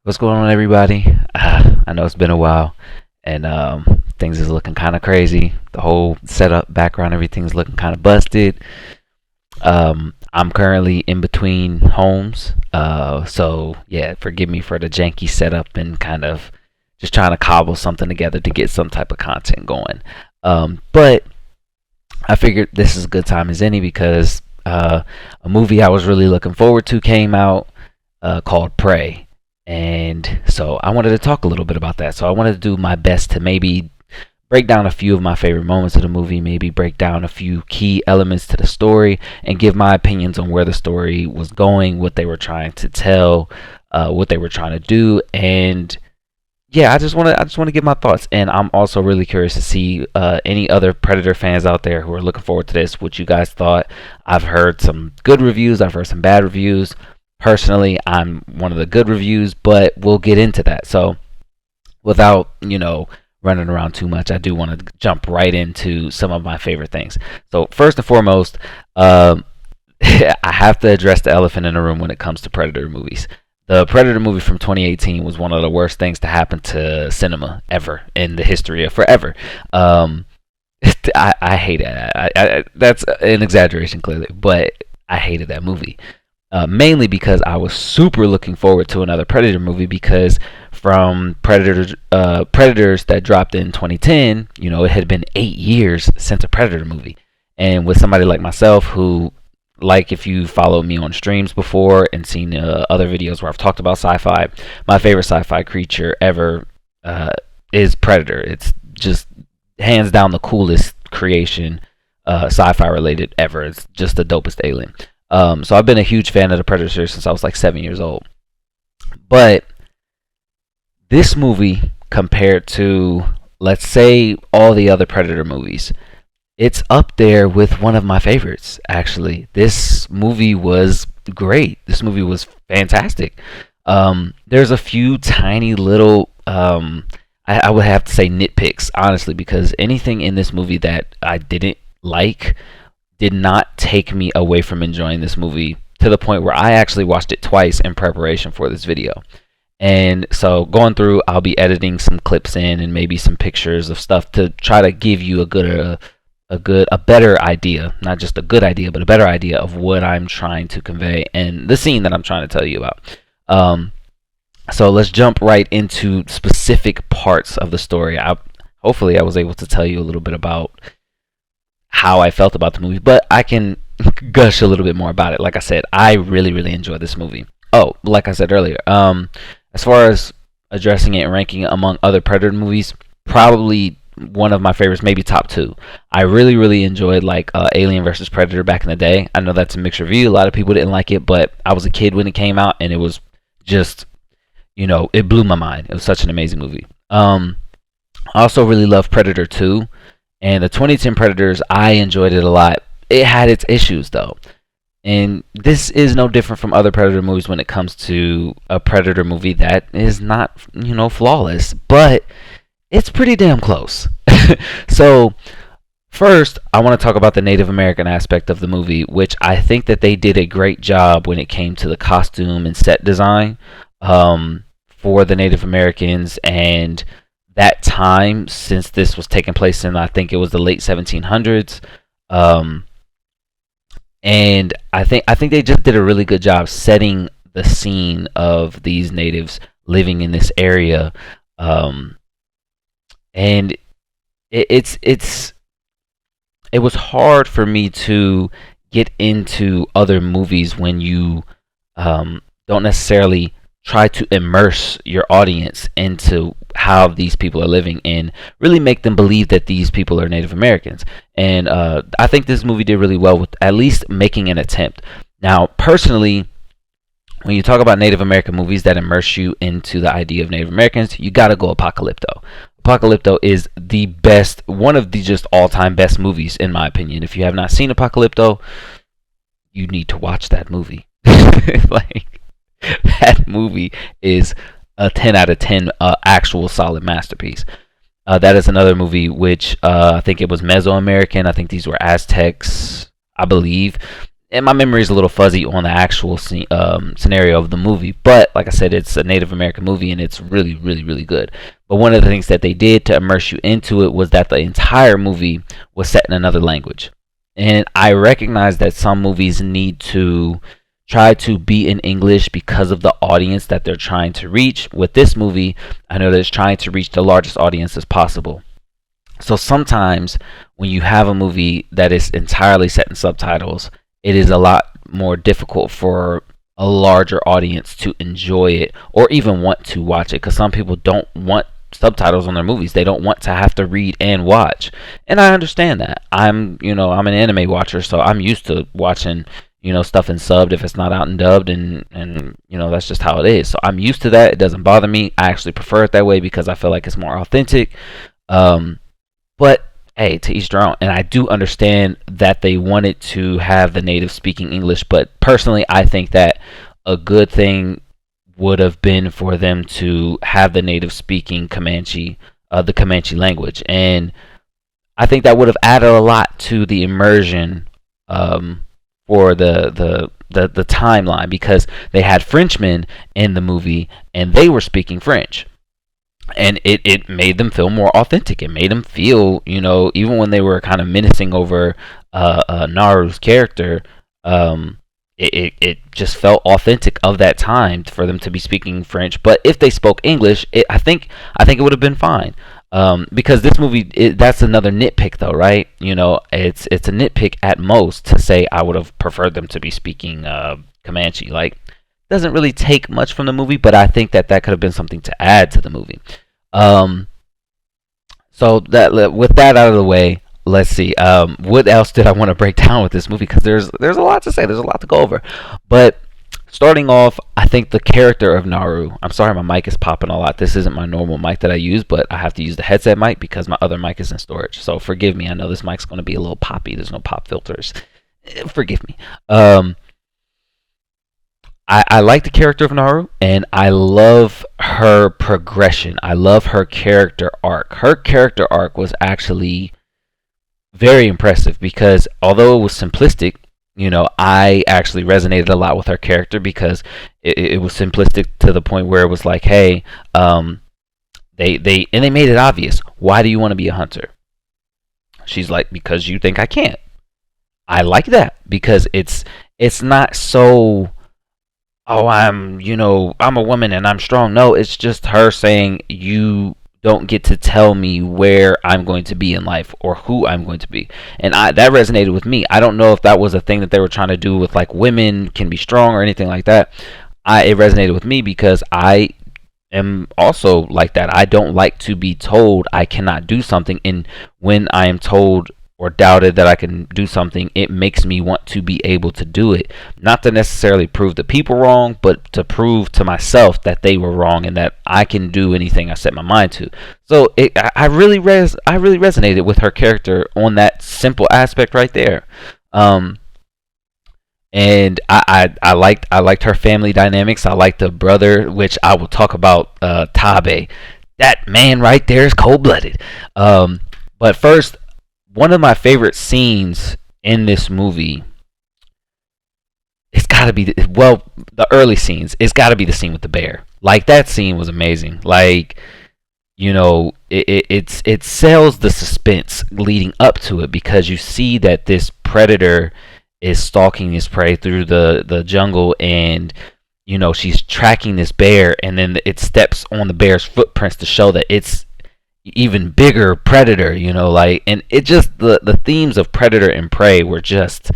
What's going on, everybody? I know it's been a while, and things is looking kind of crazy. The whole setup, background, everything's looking kind of busted. I'm currently in between homes, so yeah, forgive me for the janky setup and kind of just trying to cobble something together to get some type of content going. But I figured this is a good time as any because a movie I was really looking forward to came out called Prey. And so I wanted to talk a little bit about that. So I wanted to do my best to maybe break down a few of my favorite moments of the movie, maybe break down a few key elements to the story, and give my opinions on where the story was going, what they were trying to tell, what they were trying to do, and yeah, I just want to give my thoughts. And I'm also really curious to see any other Predator fans out there who are looking forward to this, what you guys thought. I've heard some good reviews, I've heard some bad reviews. Personally, I'm one of the good reviews, but we'll get into that. So without running around too much, I do want to jump right into some of my favorite things. So first and foremost, I have to address the elephant in the room when it comes to Predator movies. The Predator movie from 2018 was one of the worst things to happen to cinema ever in the history of forever. I hate it. That's an exaggeration, clearly, but I hated that movie. Mainly because I was super looking forward to another Predator movie because from Predators that dropped in 2010, it had been 8 years since a Predator movie. And with somebody like myself who, like if you followed me on streams before and seen other videos where I've talked about sci-fi, my favorite sci-fi creature ever is Predator. It's just hands down the coolest creation sci-fi related ever. It's just the dopest alien. So I've been a huge fan of the Predator series since I was like 7 years old. But this movie, compared to, let's say, all the other Predator movies, it's up there with one of my favorites, actually. This movie was great. This movie was fantastic. There's a few tiny little, I would have to say nitpicks, honestly, because anything in this movie that I didn't like did not take me away from enjoying this movie to the point where I actually watched it twice in preparation for this video. And so going through, I'll be editing some clips in and maybe some pictures of stuff to try to give you a better idea, not just a good idea, but a better idea of what I'm trying to convey and the scene that I'm trying to tell you about. So let's jump right into specific parts of the story. Hopefully I was able to tell you a little bit about how I felt about the movie, but I can gush a little bit more about it. Like I said, I really, really enjoyed this movie. Oh, like I said earlier, as far as addressing it and ranking it among other Predator movies, probably one of my favorites, maybe top two. I really, really enjoyed like Alien versus Predator back in the day. I know that's a mixed review. A lot of people didn't like it, but I was a kid when it came out, and it was just, it blew my mind. It was such an amazing movie. I also really love Predator 2. And the 2010 Predators, I enjoyed it a lot. It had its issues, though. And this is no different from other Predator movies when it comes to a Predator movie that is not, flawless. But it's pretty damn close. So, first, I want to talk about the Native American aspect of the movie, which I think that they did a great job when it came to the costume and set design for the Native Americans and that time, since this was taking place in, I think it was the late 1700s. And I think they just did a really good job setting the scene of these natives living in this area. And it was hard for me to get into other movies when you don't necessarily try to immerse your audience into how these people are living and really make them believe that these people are Native Americans. And I think this movie did really well with at least making an attempt. Now, personally, when you talk about Native American movies that immerse you into the idea of Native Americans, you gotta go Apocalypto. Apocalypto is the best, one of the just all-time best movies, in my opinion. If you have not seen Apocalypto, you need to watch that movie. Like, that movie is a 10 out of 10 actual solid masterpiece. That is another movie which I think it was Mesoamerican. I think these were Aztecs, I believe. and my memory is a little fuzzy on the actual scenario of the movie. But like I said, it's a Native American movie, and it's really, really, really good. But one of the things that they did to immerse you into it was that the entire movie was set in another language. And I recognize that some movies need to try to be in English because of the audience that they're trying to reach. With this movie, I know that it's trying to reach the largest audience as possible. So sometimes when you have a movie that is entirely set in subtitles, it is a lot more difficult for a larger audience to enjoy it or even want to watch it, because some people don't want subtitles on their movies. They don't want to have to read and watch. And I understand that. I'm an anime watcher, so I'm used to watching, stuff in subbed if it's not out and dubbed, and that's just how it is. So I'm used to that. It doesn't bother me. I actually prefer it that way because I feel like it's more authentic. But hey, to each their own. And I do understand that they wanted to have the native speaking English, but personally, I think that a good thing would have been for them to have the native speaking Comanche, the Comanche language, and I think that would have added a lot to the immersion for the timeline, because they had Frenchmen in the movie and they were speaking French. And it made them feel more authentic. It made them feel, even when they were kind of menacing over Naru's character, it just felt authentic of that time for them to be speaking French. But if they spoke English, I think it would have been fine. Because this movie, that's another nitpick though, right? It's a nitpick at most to say I would have preferred them to be speaking Comanche. Like, doesn't really take much from the movie, but I think that could have been something to add to the movie. So that, with that out of the way, let's see. What else did I want to break down with this movie? Because there's a lot to say. There's a lot to go over. But starting off, I think the character of Naru. I'm sorry, my mic is popping a lot. This isn't my normal mic that I use, but I have to use the headset mic because my other mic is in storage. So forgive me. I know this mic's going to be a little poppy. There's no pop filters. Forgive me. I like the character of Naru, and I love her progression. I love her character arc. Her character arc was actually very impressive because although it was simplistic, I actually resonated a lot with her character because it was simplistic to the point where it was like, hey, they made it obvious. Why do you want to be a hunter? She's like, because you think I can't. I like that because it's not so, oh, I'm a woman and I'm strong. No, it's just her saying, you don't get to tell me where I'm going to be in life or who I'm going to be. And that resonated with me. I don't know if that was a thing that they were trying to do with like women can be strong or anything like that. It resonated with me because I am also like that. I don't like to be told I cannot do something, and when I am told or doubted that I can do something, it makes me want to be able to do it. Not to necessarily prove the people wrong, but to prove to myself that they were wrong and that I can do anything I set my mind to. So I really resonated with her character on that simple aspect right there. And I liked her family dynamics. I liked the brother, which I will talk about. Tabe, that man right there is cold-blooded. But first, one of my favorite scenes in this movie, it's got to be the early scenes. It's got to be the scene with the bear. Like, that scene was amazing. Like, it sells the suspense leading up to it because you see that this predator is stalking his prey through the jungle, and she's tracking this bear, and then it steps on the bear's footprints to show that it's even bigger predator, and it just, the themes of predator and prey were just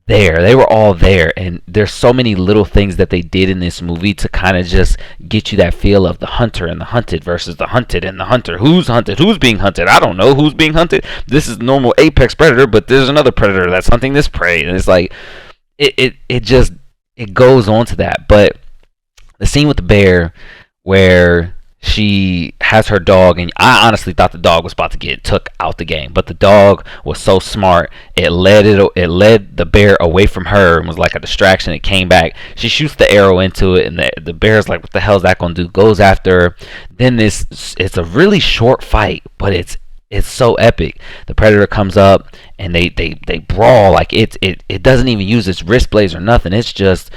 there. They were all there, and there's so many little things that they did in this movie to kind of just get you that feel of the hunter and the hunted versus the hunted and the hunter. Who's hunted? Who's being hunted? I don't know who's being hunted. This is normal apex predator, but there's another predator that's hunting this prey, and it's like it goes on to that. But the scene with the bear where she has her dog, and I honestly thought the dog was about to get took out the game, but the dog was so smart, it led the bear away from her and was like a distraction. It came back, she shoots the arrow into it, and the bear's like, what the hell is that gonna do? Goes after her. Then it's a really short fight, but it's it's so epic. The predator comes up and they brawl like it doesn't even use its wrist blades or nothing. It's just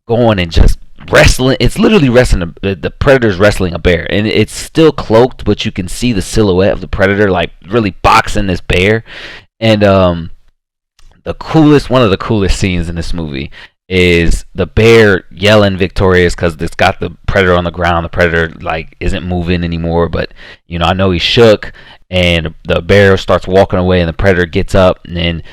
going and just wrestling. It's literally wrestling. The predator's wrestling a bear, and it's still cloaked, but you can see the silhouette of the predator like really boxing this bear. And one of the coolest scenes in this movie is the bear yelling victorious because it's got the predator on the ground. The predator like isn't moving anymore, but I know he's shook, and the bear starts walking away, and the predator gets up, and then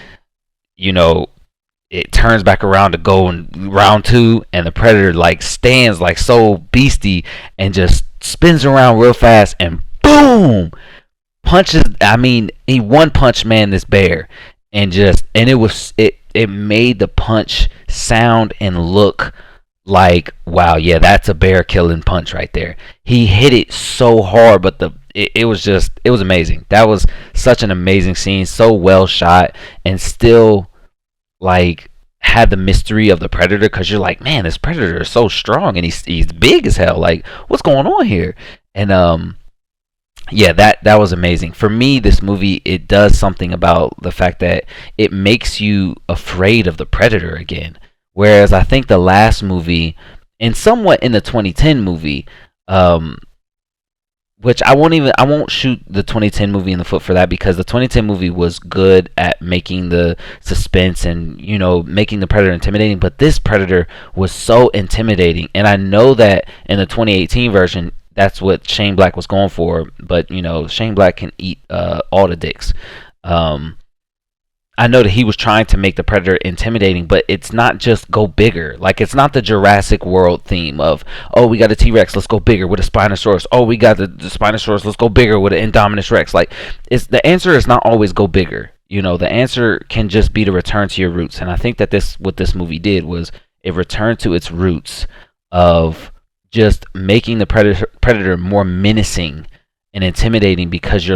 it turns back around to go in round two, and the predator like stands like so beastie and just spins around real fast and boom, punches. I mean, he one punch man this bear, and it made the punch sound and look like, wow, yeah, that's a bear killing punch right there. He hit it so hard, but it was amazing. That was such an amazing scene, so well shot, and still like had the mystery of the predator, because you're like, man, this predator is so strong and he's big as hell. Like, what's going on here? And yeah, that was amazing. For me, this movie, it does something about the fact that it makes you afraid of the predator again. Whereas I think the last movie, and somewhat in the 2010 movie, which I won't shoot the 2010 movie in the foot for that, because the 2010 movie was good at making the suspense and making the predator intimidating, but this predator was so intimidating. And I know that in the 2018 version, that's what Shane Black was going for, but Shane Black can eat all the dicks. I know that he was trying to make the predator intimidating, but it's not just go bigger. Like, it's not the Jurassic World theme of, oh, we got a T-Rex, let's go bigger with a Spinosaurus. Oh, we got the Spinosaurus, let's go bigger with an Indominus Rex. Like, the answer is not always go bigger. The answer can just be to return to your roots. And I think that what this movie did was it returned to its roots of just making the predator more menacing and intimidating, because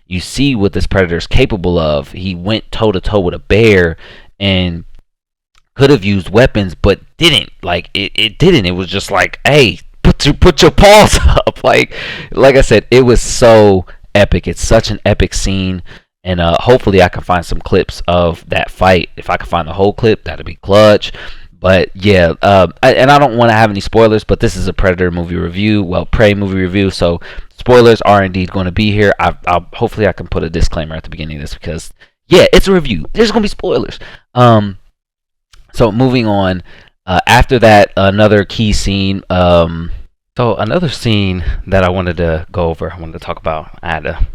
you see what this predator is capable of. He went toe to toe with a bear and could have used weapons, but didn't. Like, it didn't. It was just like, hey, put your paws up. Like I said, it was so epic. It's such an epic scene, and hopefully I can find some clips of that fight. If I can find the whole clip, that'd be clutch. But yeah, and I don't want to have any spoilers, but this is a Predator movie review, Prey movie review, so spoilers are indeed going to be here. Hopefully I can put a disclaimer at the beginning of this, because yeah, it's a review. There's going to be spoilers. So moving on, after that, another key scene. So another scene that I wanted to go over, I wanted to talk about. I had to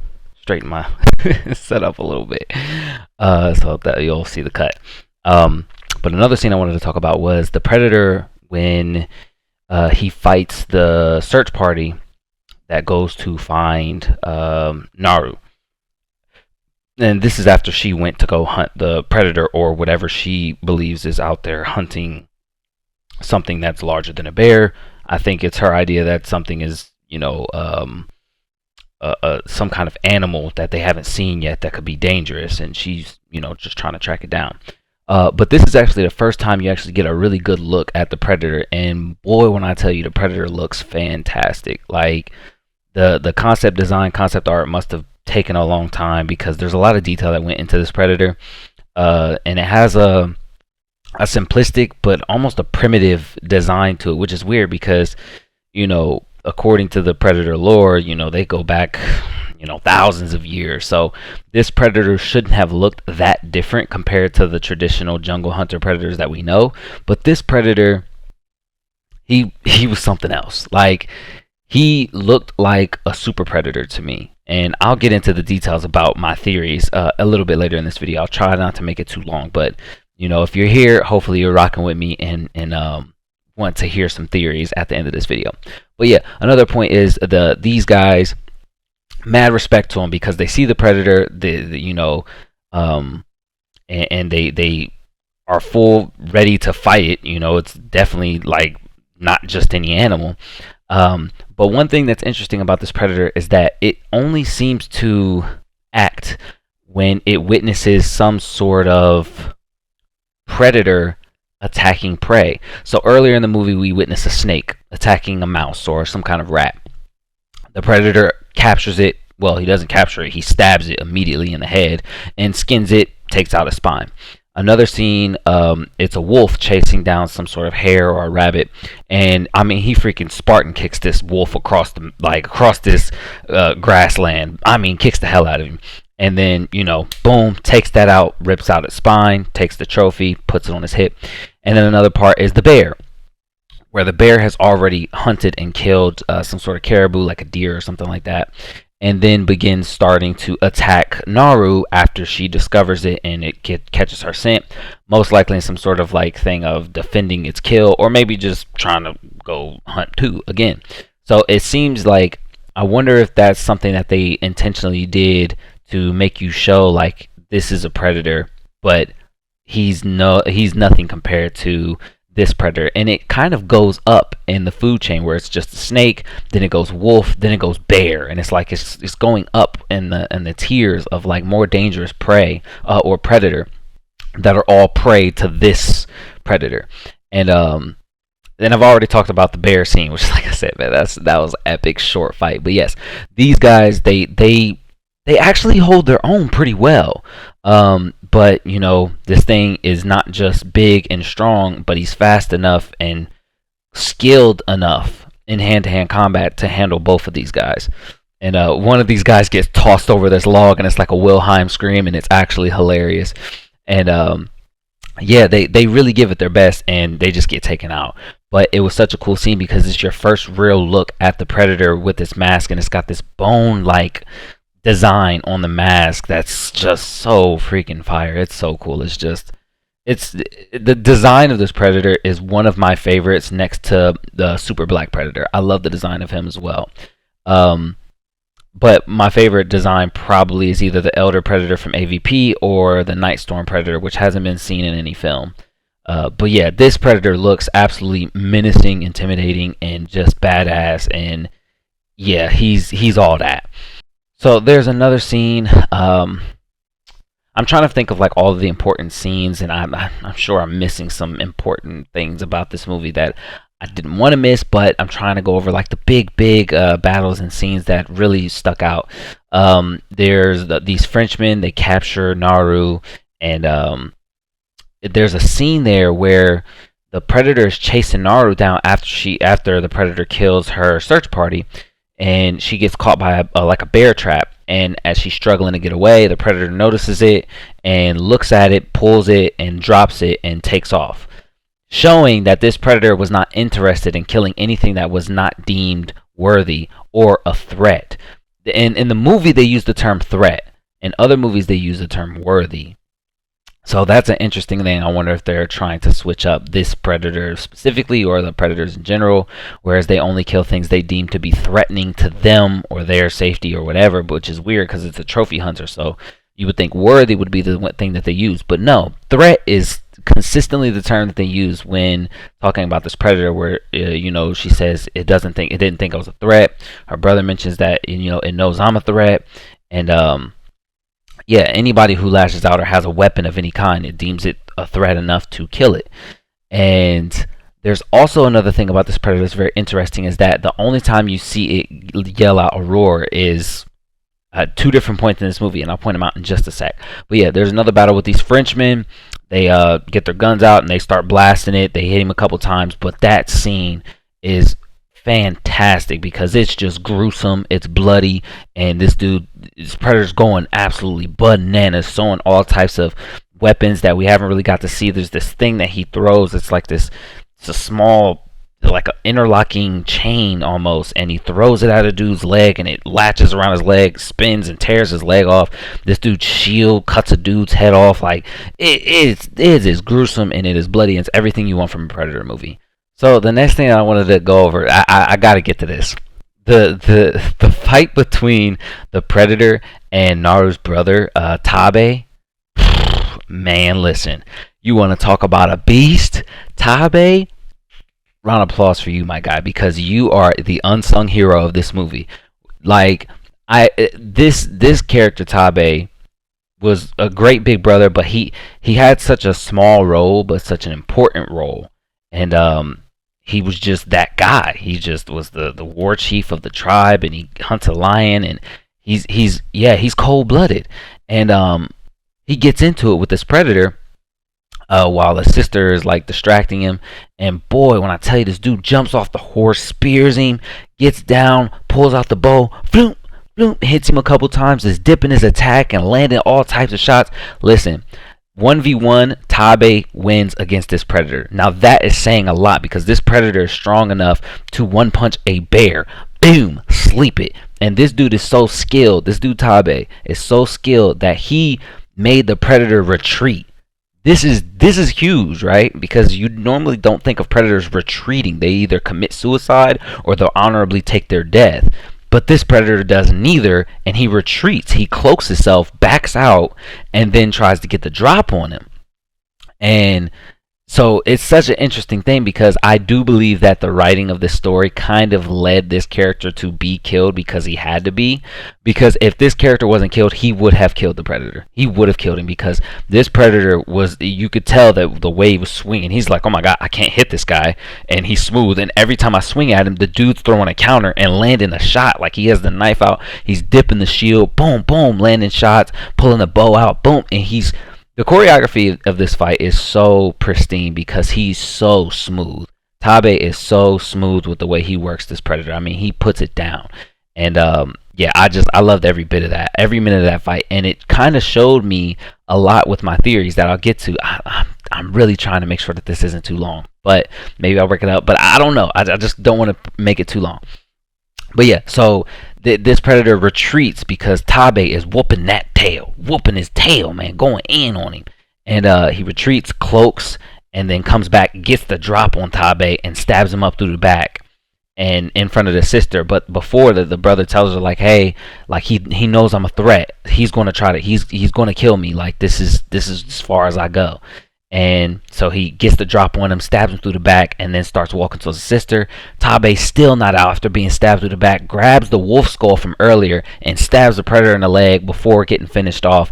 straighten my setup a little bit, so that you'll see the cut. But another scene I wanted to talk about was the Predator when he fights the search party that goes to find Naru. And this is after she went to go hunt the Predator, or whatever she believes is out there hunting something that's larger than a bear. I think it's her idea that something is, some kind of animal that they haven't seen yet that could be dangerous, and she's, just trying to track it down. But this is actually the first time you actually get a really good look at the Predator, and boy, when I tell you, the Predator looks fantastic. Like, the concept design, concept art must have taken a long time, because there's a lot of detail that went into this Predator, and it has a simplistic but almost a primitive design to it, which is weird because, according to the Predator lore, they go back, thousands of years. So this Predator shouldn't have looked that different compared to the traditional jungle hunter predators that we know. But this Predator, he was something else. Like, he looked like a super predator to me. And I'll get into the details about my theories a little bit later in this video. I'll try not to make it too long, but if you're here, hopefully you're rocking with me and want to hear some theories at the end of this video. But yeah, another point is these guys, mad respect to them, because they see the Predator, and they are full ready to fight it. It's definitely like not just any animal. But one thing that's interesting about this Predator is that it only seems to act when it witnesses some sort of predator attacking prey. So earlier in the movie, we witness a snake attacking a mouse or some kind of rat. The Predator captures it, well, he doesn't capture it. He stabs it immediately in the head and skins it, takes out its spine. Another scene, it's a wolf chasing down some sort of hare or a rabbit, and I mean he freaking Spartan kicks this wolf across this grassland. I mean kicks the hell out of him, and then boom, takes that out, rips out its spine, takes the trophy, puts it on his hip, and then another part is the bear, where the bear has already hunted and killed some sort of caribou, like a deer or something like that, and then begins starting to attack Naru after she discovers it and it catches her scent, most likely in some sort of like thing of defending its kill, or maybe just trying to go hunt too again. So it seems like, I wonder if that's something that they intentionally did to make you show like this is a predator, but he's nothing compared to this predator. And it kind of goes up in the food chain, where it's just a snake, then it goes wolf, then it goes bear, and it's like it's going up in the tiers of like more dangerous prey or predator that are all prey to this predator. And then I've already talked about the bear scene, which, like I said, man, that was an epic short fight. But yes, these guys, they actually hold their own pretty well. But this thing is not just big and strong, but he's fast enough and skilled enough in hand-to-hand combat to handle both of these guys. And one of these guys gets tossed over this log, and it's like a Wilhelm scream, and it's actually hilarious. And yeah, they really give it their best, and they just get taken out. But it was such a cool scene because it's your first real look at the predator with this mask, and it's got this bone-like design on the mask that's just so freaking fire. It's so cool. It's the design of this predator is one of my favorites, next to the Super Black Predator. I love the design of him as well. But my favorite design probably is either the Elder Predator from AVP or the Nightstorm Predator, which hasn't been seen in any film. But yeah, this predator looks absolutely menacing, intimidating, and just badass. And yeah, he's all that. So there's another scene. I'm trying to think of like all of the important scenes, and I'm sure I'm missing some important things about this movie that I didn't want to miss, but I'm trying to go over like the big battles and scenes that really stuck out. There's these Frenchmen. They capture Naru, and there's a scene there where the predator is chasing Naru down after the predator kills her search party. And she gets caught by like a bear trap. And as she's struggling to get away, the predator notices it and looks at it, pulls it, and drops it and takes off, showing that this predator was not interested in killing anything that was not deemed worthy or a threat. In the movie, they use the term threat. In other movies, they use the term worthy. So that's an interesting thing. I wonder if they're trying to switch up this predator specifically, or the predators in general, whereas they only kill things they deem to be threatening to them or their safety or whatever, which is weird because it's a trophy hunter. So you would think worthy would be the thing that they use. But no, threat is consistently the term that they use when talking about this predator, where she says it didn't think I was a threat. Her brother mentions that it knows I'm a threat. And yeah, anybody who lashes out or has a weapon of any kind, it deems it a threat enough to kill it. And there's also another thing about this predator that's very interesting, is that the only time you see it yell out or roar is at two different points in this movie, and I'll point them out in just a sec. But yeah, there's another battle with these Frenchmen. They get their guns out and they start blasting it. They hit him a couple times, but that scene is fantastic because it's just gruesome, it's bloody, and this predator's going absolutely bananas, throwing all types of weapons that we haven't really got to see. There's this thing that he throws, it's a small, like an interlocking chain almost, and he throws it at a dude's leg and it latches around his leg, spins and tears his leg off. This dude's shield cuts a dude's head off. Like it is gruesome, and it is bloody, and it's everything you want from a Predator movie. So the next thing I wanted to go over, I got to get to this. The fight between the Predator and Naru's brother, Tabe. Man, listen. You want to talk about a beast? Tabe? Round of applause for you, my guy, because you are the unsung hero of this movie. Like, this character, Tabe, was a great big brother, but he had such a small role, but such an important role. And he was just that guy. He just was the war chief of the tribe, and he hunts a lion, and He's cold blooded, and he gets into it with this predator. While his sister is like distracting him, and boy, when I tell you, this dude jumps off the horse, spears him, gets down, pulls out the bow, floop, floop, hits him a couple times, is dipping his attack and landing all types of shots. Listen, 1v1, Tabe wins against this predator. Now that is saying a lot because this predator is strong enough to one punch a bear. Boom, sleep it. And this dude is so skilled. This dude Tabe is so skilled that he made the predator retreat. This is huge, right? Because you normally don't think of predators retreating. They either commit suicide or they'll honorably take their death. But this predator does neither, and he retreats. He cloaks himself, backs out, and then tries to get the drop on him. And so it's such an interesting thing because I do believe that the writing of this story kind of led this character to be killed because he had to be. Because if this character wasn't killed, he would have killed the predator. He would have killed him because this predator was, you could tell that the way he was swinging. He's like, oh my God, I can't hit this guy. And he's smooth. And every time I swing at him, the dude's throwing a counter and landing a shot. Like he has the knife out. He's dipping the shield. Boom, boom, landing shots, pulling the bow out. Boom. And the choreography of this fight is so pristine because he's so smooth. Tabe is so smooth with the way he works this predator. I mean, he puts it down. And yeah, I loved every bit of that, every minute of that fight. And it kind of showed me a lot with my theories that I'll get to. I'm really trying to make sure that this isn't too long, but maybe I'll work it out. But I don't know. I just don't want to make it too long. But yeah, so this predator retreats because Tabe is whooping his tail, man, going in on him. And he retreats, cloaks, and then comes back, gets the drop on Tabe, and stabs him up through the back and in front of the sister. But before the brother tells her, like, hey, like he knows I'm a threat. He's gonna he's gonna kill me. Like this is as far as I go. And so he gets the drop on him, stabs him through the back, and then starts walking towards his sister. Tabe, still not out after being stabbed through the back, grabs the wolf skull from earlier and stabs the predator in the leg before getting finished off.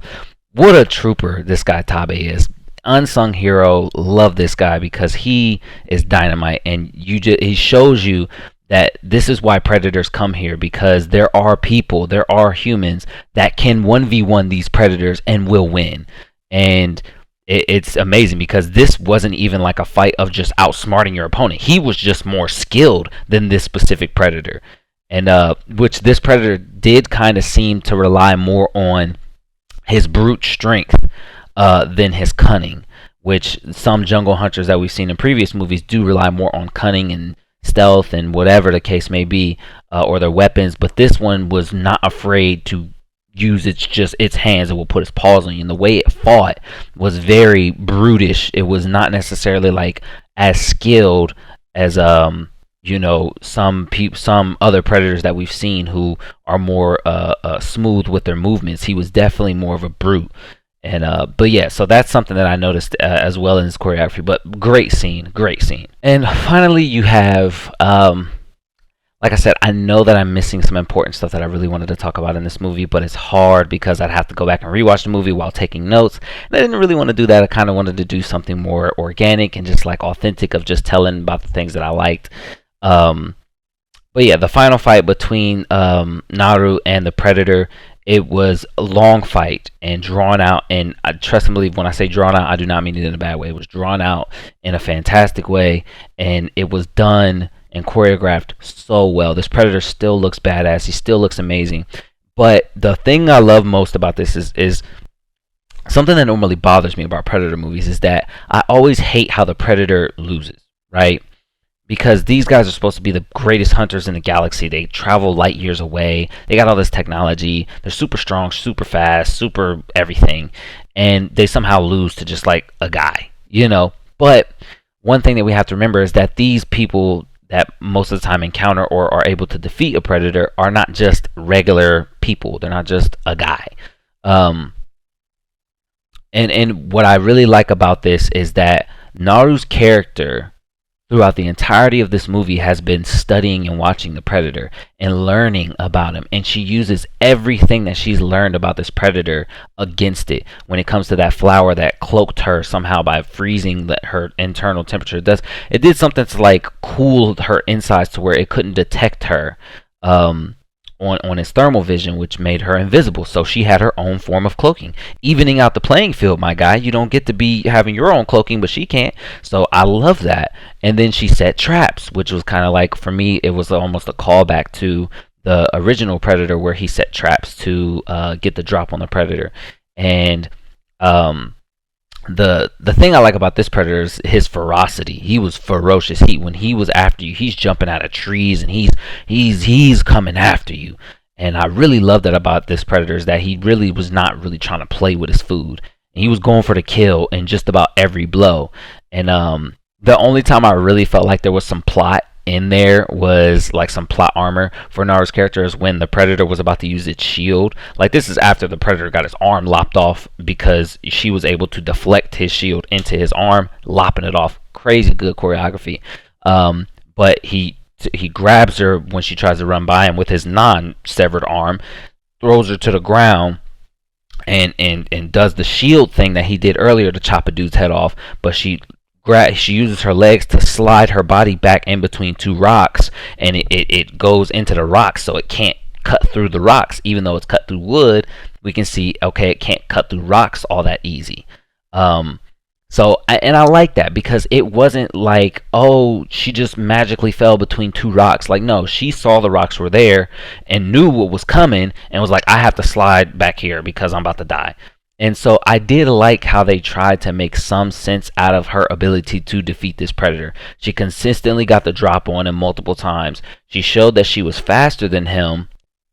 What a trooper this guy Tabe is. Unsung hero. Love this guy because he is dynamite, and he shows you that this is why predators come here, because there are people, there are humans that can 1v1 these predators and will win. And it's amazing because this wasn't even like a fight of just outsmarting your opponent. He was just more skilled than this specific predator. And which this predator did kind of seem to rely more on his brute strength than his cunning, which some jungle hunters that we've seen in previous movies do rely more on cunning and stealth and whatever the case may be, or their weapons. But this one was not afraid to use its hands and will put its paws on you. And the way it fought was very brutish. It was not necessarily like as skilled as some other predators that we've seen who are more smooth with their movements. He was definitely more of a brute. And but yeah, so that's something that I noticed as well in his choreography. But great scene. And finally, you have like I said, I know that I'm missing some important stuff that I really wanted to talk about in this movie, but it's hard because I'd have to go back and rewatch the movie while taking notes. And I didn't really want to do that. I kind of wanted to do something more organic and just like authentic of just telling about the things that I liked. But yeah, the final fight between Naru and the Predator, it was a long fight and drawn out. And I trust and believe when I say drawn out, I do not mean it in a bad way. It was drawn out in a fantastic way, and it was done and choreographed so well. This Predator still looks badass. He still looks amazing. But the thing I love most about this is something that normally bothers me about Predator movies is that I always hate how the Predator loses, right? Because these guys are supposed to be the greatest hunters in the galaxy. They travel light years away. They got all this technology. They're super strong, super fast, super everything. And they somehow lose to just like a guy, But one thing that we have to remember is that these people that most of the time encounter or are able to defeat a predator are not just regular people. They're not just a guy. And what I really like about this is that Naru's character throughout the entirety of this movie has been studying and watching the predator and learning about him, and she uses everything that she's learned about this predator against it. When it comes to that flower that cloaked her somehow by freezing her internal temperature, it did something to like cool her insides to where it couldn't detect her on his thermal vision, which made her invisible. So she had her own form of cloaking, evening out the playing field. My guy, you don't get to be having your own cloaking, but she can't. So I love that. And then she set traps, which was kind of like, for me, it was almost a callback to the original Predator, where he set traps to get the drop on the Predator. And the thing I like about this Predator is his ferocity. He was ferocious. When he was after you, he's jumping out of trees and he's coming after you. And I really love that about this Predator, is that he really was not really trying to play with his food. He was going for the kill in just about every blow. And the only time I really felt like there was some plot in there was like some plot armor for Naru's character, is when the Predator was about to use its shield. Like, this is after the Predator got his arm lopped off, because she was able to deflect his shield into his arm, lopping it off. Crazy good choreography. But he grabs her when she tries to run by him with his non-severed arm, throws her to the ground, and does the shield thing that he did earlier to chop a dude's head off. But she uses her legs to slide her body back in between two rocks, and it goes into the rocks, so it can't cut through the rocks. Even though it's cut through wood, we can see, okay, it can't cut through rocks all that easy. I like that, because it wasn't like, oh, she just magically fell between two rocks. Like, no, she saw the rocks were there and knew what was coming, and was like, I have to slide back here because I'm about to die. And so I did like how they tried to make some sense out of her ability to defeat this Predator. She consistently got the drop on him multiple times. She showed that she was faster than him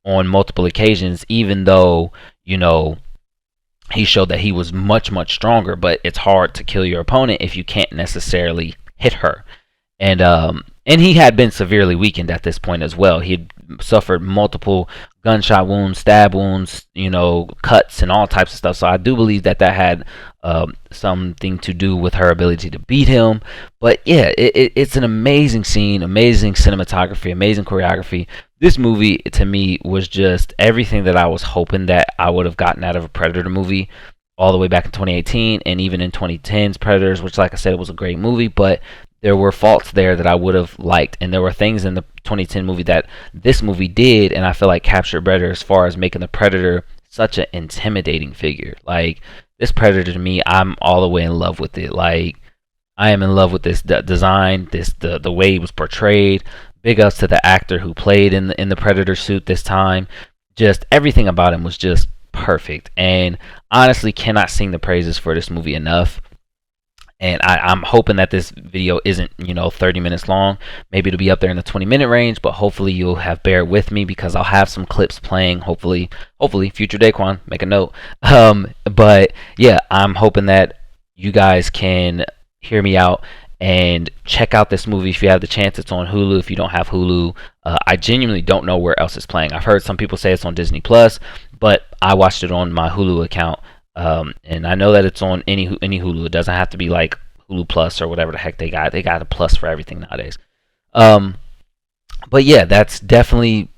on multiple occasions, even though, he showed that he was much, much stronger. But it's hard to kill your opponent if you can't necessarily hit her. And he had been severely weakened at this point as well. He had suffered multiple gunshot wounds, stab wounds, cuts, and all types of stuff. So I do believe that had something to do with her ability to beat him. But yeah, it's an amazing scene, amazing cinematography, amazing choreography. This movie, to me, was just everything that I was hoping that I would have gotten out of a Predator movie, all the way back in 2018 and even in 2010's Predators, which, like I said, it was a great movie, but there were faults there that I would have liked, and there were things in the 2010 movie that this movie did, and I feel like captured better, as far as making the Predator such an intimidating figure. Like, this Predator, to me, I'm all the way in love with it. Like, I am in love with this design, the way he was portrayed. Big ups to the actor who played in the Predator suit this time. Just everything about him was just perfect, and honestly cannot sing the praises for this movie enough. And I'm hoping that this video isn't 30 minutes long. Maybe it'll be up there in the 20-minute range, but hopefully you'll have bear with me, because I'll have some clips playing. Hopefully future Daquan, make a note. But yeah, I'm hoping that you guys can hear me out and check out this movie if you have the chance. It's on Hulu. If you don't have Hulu, I genuinely don't know where else it's playing. I've heard some people say it's on Disney Plus, but I watched it on my Hulu account. And I know that it's on any Hulu. It doesn't have to be like Hulu Plus or whatever the heck they got. They got a plus for everything nowadays. But yeah, that's definitely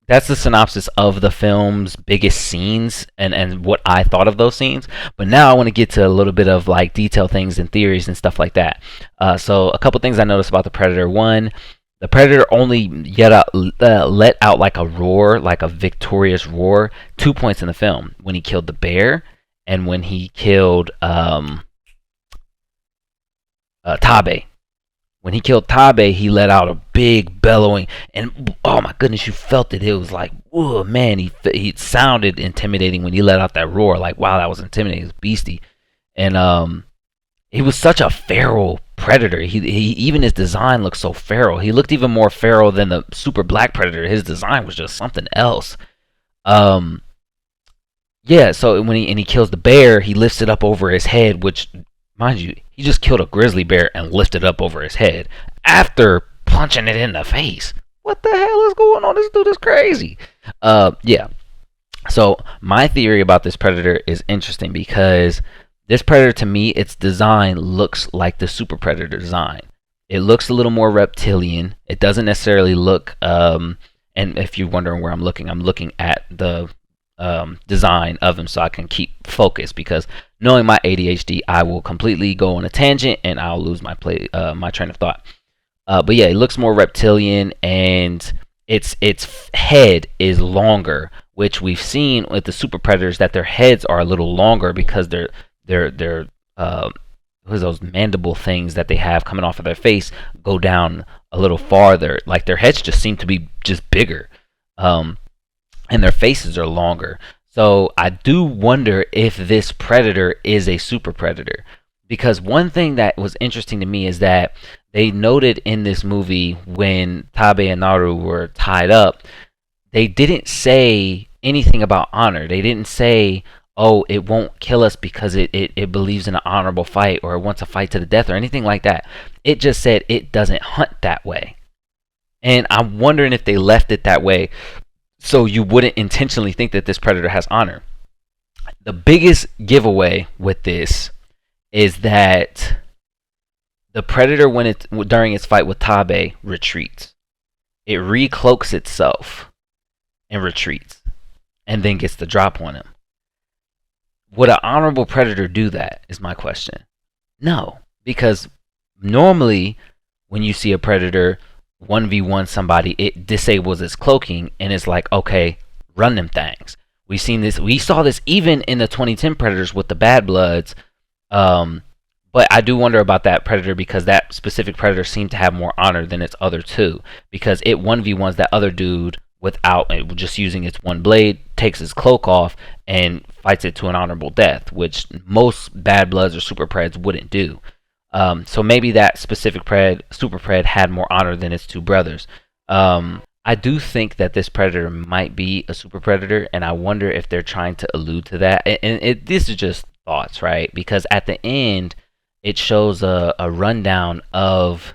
that's the synopsis of the film's biggest scenes and what I thought of those scenes. But now I want to get to a little bit of like detailed things and theories and stuff like that. So a couple things I noticed about the Predator. One, the Predator only let out like a roar, like a victorious roar, 2 points in the film: when he killed the bear and when he killed Tabe. When he killed Tabe, he let out a big bellowing, and oh my goodness, you felt it. It was like, whoa, man, he sounded intimidating when he let out that roar. Like, wow, that was intimidating. It was beastie. And he was such a feral Predator. He even his design looked so feral. He looked even more feral than the super black Predator. His design was just something else. Yeah, so when he kills the bear, he lifts it up over his head, which, mind you, he just killed a grizzly bear and lifted it up over his head after punching it in the face. What the hell is going on? This dude is crazy. Yeah. So my theory about this Predator is interesting, because this Predator, to me, its design looks like the Super Predator design. It looks a little more reptilian. It doesn't necessarily look, and if you're wondering where I'm looking at the design of him so I can keep focus, because knowing my ADHD, I will completely go on a tangent and I'll lose my train of thought. But yeah, it looks more reptilian, and its head is longer, which we've seen with the super predators that their heads are a little longer because their who's those mandible things that they have coming off of their face go down a little farther. Like their heads just seem to be just bigger, and their faces are longer. So I do wonder if this predator is a super predator, because one thing that was interesting to me is that they noted in this movie when Tabe and Naru were tied up, they didn't say anything about honor. They didn't say, oh, it won't kill us because it believes in an honorable fight, or it wants a fight to the death, or anything like that. It just said it doesn't hunt that way. And I'm wondering if they left it that way so you wouldn't intentionally think that this predator has honor. The biggest giveaway with this is that the predator, during its fight with Tabe, retreats. It recloaks itself and retreats, and then gets the drop on him. Would an honorable predator do that, is my question. No, because normally when you see a predator 1v1 somebody, it disables its cloaking and it's like, okay, run them things. We saw this even in the 2010 Predators with the Bad Bloods. But I do wonder about that predator, because that specific predator seemed to have more honor than its other two, because it 1v1s that other dude without just using its one blade, takes his cloak off, and fights it to an honorable death, which most Bad Bloods or Super Preds wouldn't do. So maybe that specific Super Pred had more honor than its two brothers. I do think that this predator might be a super predator, and I wonder if they're trying to allude to that. And this is just thoughts, right? Because at the end, it shows a rundown of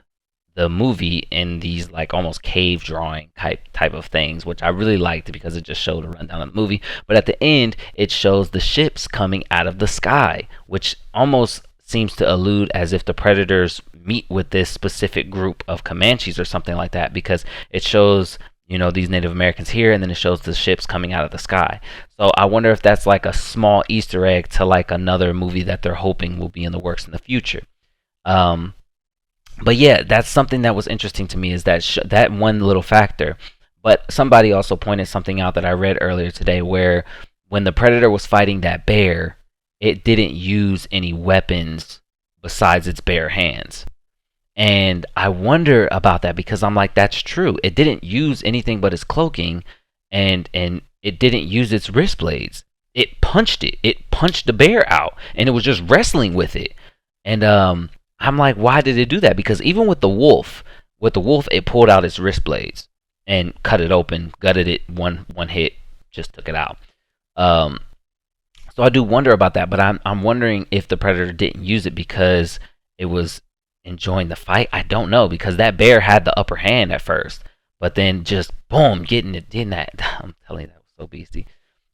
the movie in these like almost cave drawing type of things, which I really liked because it just showed a rundown of the movie. But at the end, it shows the ships coming out of the sky, which almost seems to allude as if the predators meet with this specific group of Comanches or something like that, because it shows, these Native Americans here, and then it shows the ships coming out of the sky. So I wonder if that's like a small Easter egg to like another movie that they're hoping will be in the works in the future. But yeah, that's something that was interesting to me, is that one little factor. But somebody also pointed something out that I read earlier today, where when the predator was fighting that bear, it didn't use any weapons besides its bare hands. And I wonder about that, because I'm like, that's true. It didn't use anything but its cloaking, and it didn't use its wrist blades. It punched it. It punched the bear out, and it was just wrestling with it. And I'm like, why did it do that? Because even with the wolf, it pulled out its wrist blades and cut it open, gutted it, one hit, just took it out. So I do wonder about that, but I'm wondering if the predator didn't use it because it was enjoying the fight. I don't know, because that bear had the upper hand at first, but then just boom, getting that. I'm telling you, that was so beastie.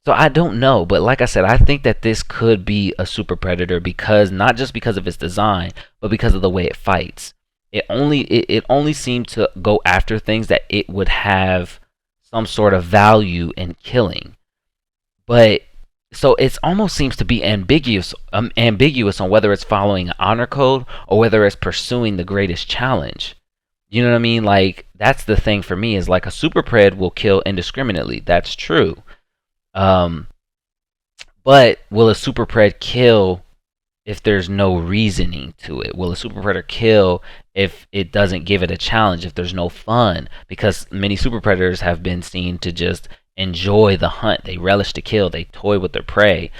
So I don't know, but like I said, I think that this could be a super predator, because not just because of its design, but because of the way it fights. It only seemed to go after things that it would have some sort of value in killing. But so it almost seems to be ambiguous on whether it's following an honor code or whether it's pursuing the greatest challenge. You know what I mean? Like, that's the thing for me, is like a super pred will kill indiscriminately. That's true. But will a super pred kill if there's no reasoning to it? Will a super predator kill if it doesn't give it a challenge, if there's no fun? Because many super predators have been seen to just enjoy the hunt. They relish the kill. They toy with their prey,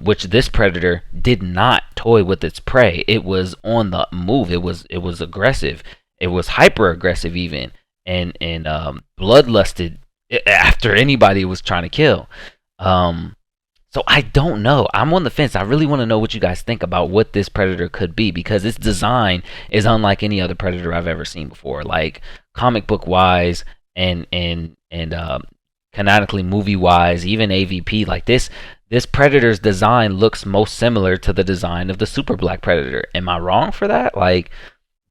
which this predator did not toy with its prey. It was on the move. It was aggressive. It was hyper aggressive even, and bloodlusted after anybody was trying to kill. So I don't know. I'm on the fence. I really want to know what you guys think about what this predator could be, because its design is unlike any other predator I've ever seen before, like comic book wise and canonically movie wise, even AVP. Like this predator's design looks most similar to the design of the Super Black Predator. Am I wrong for that? Like,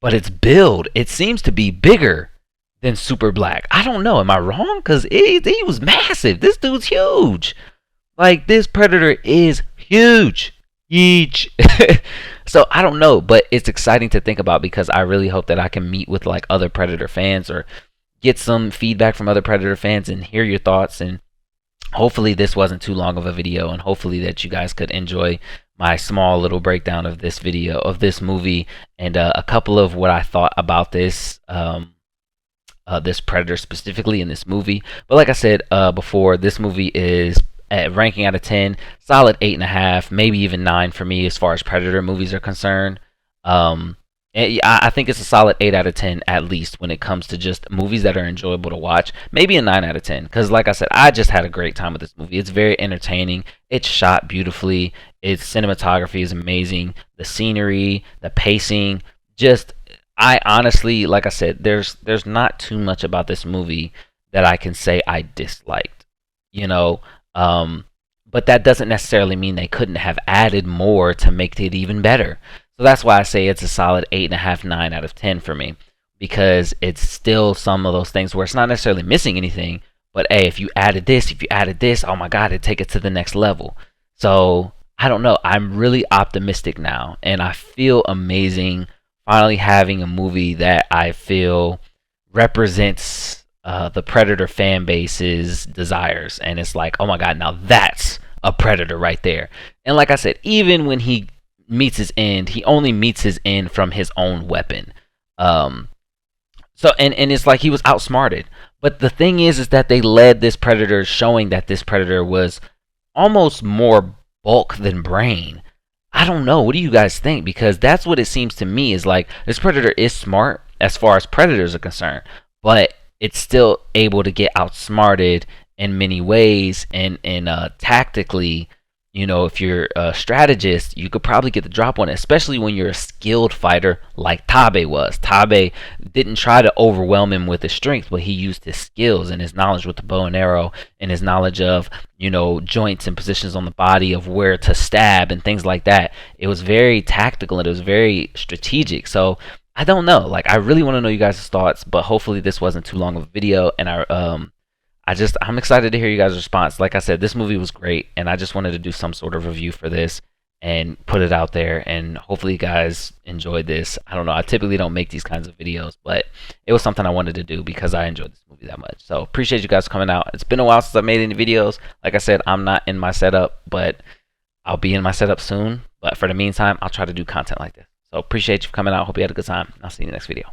but its build, it seems to be bigger than Super Black. I don't know. Am I wrong? Because he was massive. This dude's huge. Like, this predator is huge. Yeech. So I don't know, but it's exciting to think about, because I really hope that I can meet with like other predator fans, or get some feedback from other Predator fans and hear your thoughts. And hopefully this wasn't too long of a video, and hopefully that you guys could enjoy my small little breakdown of this video of this movie, and a couple of what I thought about this Predator specifically in this movie. But like I said before, this movie is at ranking out of 10, solid 8.5, maybe even 9 for me as far as Predator movies are concerned. I think it's a solid 8 out of 10 at least when it comes to just movies that are enjoyable to watch. Maybe a 9 out of 10, because like I said, I just had a great time with this movie. It's very entertaining. It's shot beautifully. Its cinematography is amazing. The scenery, the pacing, just I honestly, like I said, there's not too much about this movie that I can say I disliked. You know, but that doesn't necessarily mean they couldn't have added more to make it even better. So that's why I say it's a solid 8.5, 9 out of 10 for me, because it's still some of those things where it's not necessarily missing anything, but hey, if you added this, oh my God, it'd take it to the next level. So I don't know. I'm really optimistic now, and I feel amazing finally having a movie that I feel represents the Predator fan base's desires. And it's like, oh my God, now that's a Predator right there. And like I said, even when he meets his end, he only meets his end from his own weapon. So it's like he was outsmarted. But the thing is that they led this Predator, showing that this Predator was almost more bulk than brain. I don't know. What do you guys think? Because that's what it seems to me, is like this Predator is smart as far as predators are concerned, but it's still able to get outsmarted in many ways, and tactically, you know, if you're a strategist, you could probably get the drop on it, especially when you're a skilled fighter like Tabe was. Tabe didn't try to overwhelm him with his strength, but he used his skills and his knowledge with the bow and arrow, and his knowledge of, you know, joints and positions on the body, of where to stab and things like that. It was very tactical and it was very strategic. So I don't know. Like, I really want to know you guys' thoughts, but hopefully this wasn't too long of a video, and I'm excited to hear you guys' response. Like I said, this movie was great, and I just wanted to do some sort of review for this and put it out there, and hopefully you guys enjoyed this. I don't know, I typically don't make these kinds of videos, but it was something I wanted to do because I enjoyed this movie that much. So appreciate you guys coming out. It's been a while since I made any videos. Like I said, I'm not in my setup, but I'll be in my setup soon. But for the meantime, I'll try to do content like this. So appreciate you for coming out. Hope you had a good time. I'll see you in the next video.